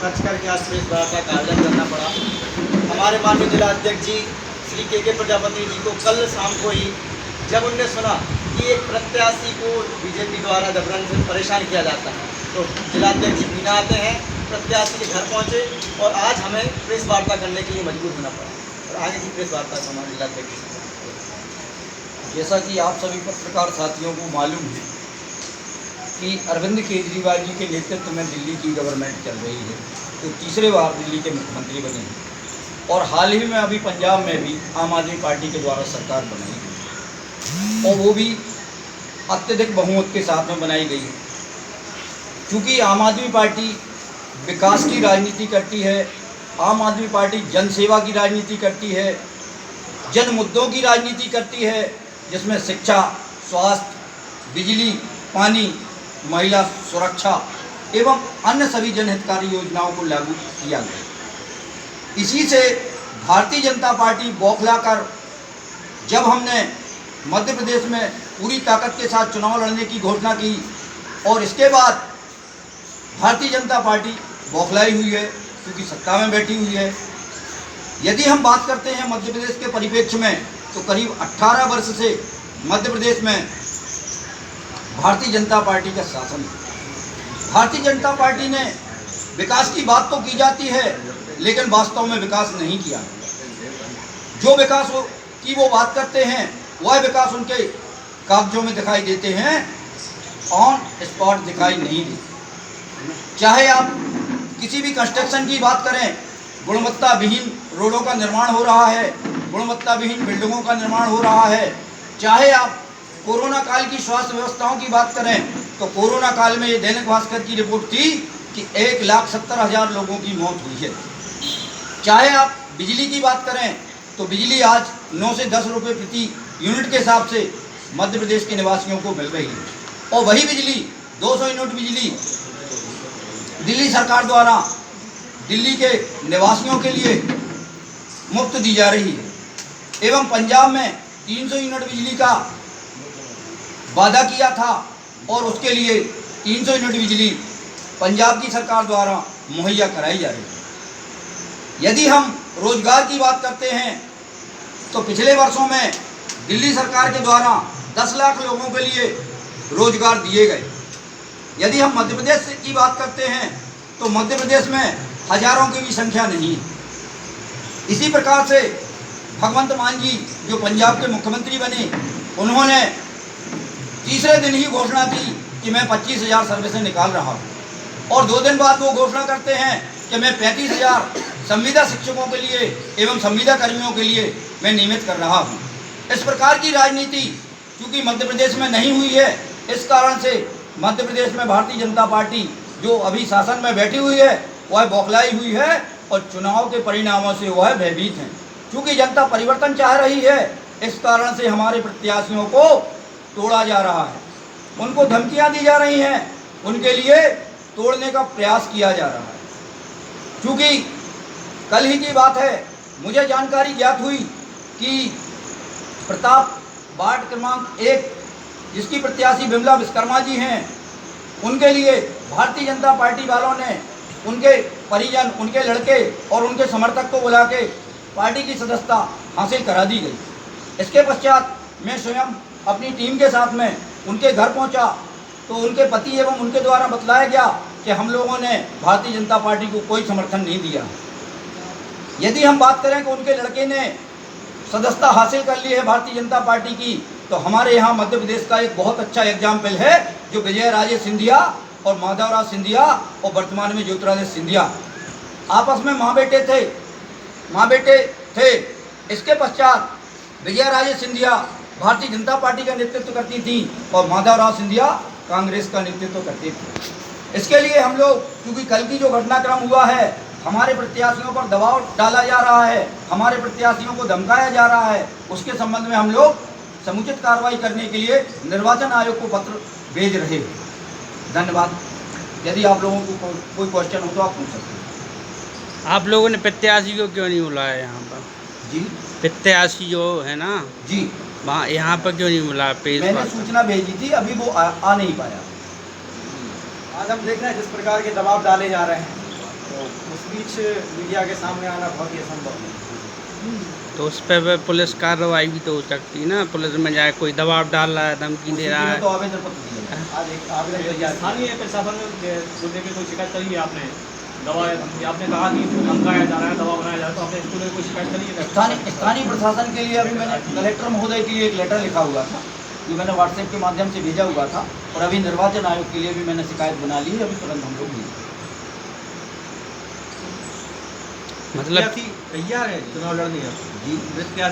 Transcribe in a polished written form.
खर्च करके आज प्रेस वार्ता का आयोजन करना पड़ा। हमारे माननीय जिला अध्यक्ष जी श्री के प्रजापति जी को कल शाम को ही जब उनने सुना कि एक प्रत्याशी को बीजेपी द्वारा जबरन से परेशान किया जाता है, तो जिलाध्यक्ष जी बिना आते हैं प्रत्याशी के घर पहुंचे और आज हमें प्रेस वार्ता करने के लिए मजबूर होना पड़ा। और आगे की प्रेस वार्ता को हमारे जिलाध्यक्ष जी। जैसा कि आप सभी पत्रकार साथियों को मालूम है कि अरविंद केजरीवाल जी के नेतृत्व में दिल्ली की गवर्नमेंट चल रही है, तो तीसरे बार दिल्ली के मुख्यमंत्री बने हैं और हाल ही में अभी पंजाब में भी आम आदमी पार्टी के द्वारा सरकार बनाई गई और वो भी अत्यधिक बहुमत के साथ में बनाई गई है। क्योंकि आम आदमी पार्टी विकास की राजनीति करती है, आम आदमी पार्टी जन सेवा की राजनीति करती है, जन मुद्दों की राजनीति करती है, जिसमें शिक्षा, स्वास्थ्य, बिजली, पानी, महिला सुरक्षा एवं अन्य सभी जनहितकारी योजनाओं को लागू किया गया। इसी से भारतीय जनता पार्टी बौखलाकर जब हमने मध्य प्रदेश में पूरी ताकत के साथ चुनाव लड़ने की घोषणा की और इसके बाद भारतीय जनता पार्टी बौखलाई हुई है क्योंकि सत्ता में बैठी हुई है। यदि हम बात करते हैं मध्य प्रदेश के परिप्रेक्ष्य में, तो करीब 18 वर्ष से मध्य प्रदेश में भारतीय जनता पार्टी का शासन है। भारतीय जनता पार्टी ने विकास की बात तो की जाती है, लेकिन वास्तव में विकास नहीं किया। जो विकास की वो बात करते हैं वह विकास उनके कागजों में दिखाई देते हैं, ऑन स्पॉट दिखाई नहीं देते। चाहे आप किसी भी कंस्ट्रक्शन की बात करें, गुणवत्ता विहीन रोडों का निर्माण हो रहा है, गुणवत्ता विहीन बिल्डिंगों का निर्माण हो रहा है। चाहे आप कोरोना काल की स्वास्थ्य व्यवस्थाओं की बात करें, तो कोरोना काल में ये दैनिक भास्कर की रिपोर्ट थी कि 1,70,000 लोगों की मौत हुई है। चाहे आप बिजली की बात करें, तो बिजली आज 9 से 10 रुपये प्रति यूनिट के हिसाब से मध्य प्रदेश के निवासियों को मिल रही है और वही बिजली 200 यूनिट बिजली दिल्ली सरकार द्वारा दिल्ली के निवासियों के लिए मुफ्त दी जा रही है। एवं पंजाब में 300 यूनिट बिजली का वादा किया था और उसके लिए 300 यूनिट बिजली पंजाब की सरकार द्वारा मुहैया कराई जा रही है। यदि हम रोजगार की बात करते हैं, तो पिछले वर्षों में दिल्ली सरकार के द्वारा 10 लाख लोगों के लिए रोजगार दिए गए। यदि हम मध्य प्रदेश की बात करते हैं, तो मध्य प्रदेश में हजारों की भी संख्या नहीं है। इसी प्रकार से भगवंत मान जी जो पंजाब के मुख्यमंत्री बने, उन्होंने तीसरे दिन ही घोषणा की कि मैं 25,000 सर्विसें निकाल रहा हूँ और 2 दिन बाद वो घोषणा करते हैं कि मैं 35,000 संविदा शिक्षकों के लिए एवं संविदा कर्मियों के लिए मैं नियमित कर रहा हूँ। इस प्रकार की राजनीति क्योंकि मध्य प्रदेश में नहीं हुई है, इस कारण से मध्य प्रदेश में भारतीय जनता पार्टी जो अभी शासन में बैठी हुई है वह बौखलाई हुई है और चुनाव के परिणामों से वह भयभीत हैं। क्योंकि जनता परिवर्तन चाह रही है, इस कारण से हमारे प्रत्याशियों को तोड़ा जा रहा है, उनको धमकियां दी जा रही हैं, उनके लिए तोड़ने का प्रयास किया जा रहा है। क्योंकि कल ही की बात है, मुझे जानकारी ज्ञात हुई कि प्रताप वार्ड क्रमांक 1 जिसकी प्रत्याशी विमला विश्वकर्मा जी हैं, उनके लिए भारतीय जनता पार्टी वालों ने उनके परिजन, उनके लड़के और उनके समर्थक को बुला के पार्टी की सदस्यता हासिल करा दी गई। इसके पश्चात मैं स्वयं अपनी टीम के साथ में उनके घर पहुंचा, तो उनके पति एवं उनके द्वारा बतलाया गया कि हम लोगों ने भारतीय जनता पार्टी को कोई समर्थन नहीं दिया। यदि हम बात करें कि उनके लड़के ने सदस्यता हासिल कर ली है भारतीय जनता पार्टी की, तो हमारे यहाँ मध्य प्रदेश का एक बहुत अच्छा एग्जाम्पल है जो विजय राजे सिंधिया और माधवराव सिंधिया और वर्तमान में ज्योतिरादित्य सिंधिया आपस में माँ बेटे थे। इसके पश्चात विजय राजे सिंधिया भारतीय जनता पार्टी का नेतृत्व करती थी और माधवराव सिंधिया कांग्रेस का नेतृत्व करते थे। इसके लिए हम लोग, क्योंकि कल की जो घटनाक्रम हुआ है, हमारे प्रत्याशियों पर दबाव डाला जा रहा है, हमारे प्रत्याशियों को धमकाया जा रहा है, उसके संबंध में हम लोग समुचित कार्रवाई करने के लिए निर्वाचन आयोग को पत्र भेज रहे हैं। धन्यवाद। यदि आप लोगों को कोई क्वेश्चन हो तो आप पूछ सकते हैं। आप लोगों ने प्रत्याशी को क्यों नहीं बुलाया यहाँ पर? जी, प्रत्याशी जो है ना जी, वहाँ यहाँ पर क्यों नहीं बुलाया? मैंने सूचना भेजी थी, अभी वो आ नहीं पाया। आज हम देख रहे हैं जिस प्रकार के दबाव डाले जा रहे हैं, तो उस बीच मीडिया के सामने आना बहुत ही असंभव है। तो उस पर पुलिस कार्रवाई भी तो हो सकती है ना, पुलिस में जाए कोई दबाव डाल रहा है, धमकी दे रहा है। तो आवेदन पत्र दिया जाए। आज एक आवेदन तैयार स्थानीय प्रशासन को लेकर कोई शिकायत करी है आपने? दवा या धमकी, आपने कहा कि धमकाया जा रहा है, दबाव बनाया जा रहा है, तो आपने इसको लेकर कोई शिकायत करी है? स्थानीय प्रशासन के लिए अभी मैंने कलेक्टर महोदय के लिए एक लेटर लिखा हुआ था, जो मैंने व्हाट्सएप के माध्यम से भेजा हुआ था, और अभी निर्वाचन आयोग के लिए भी मैंने शिकायत बना ली है, अभी तुरंत हम लोग मतलब तैयार है चुनाव लड़ने जी प्रत्याशी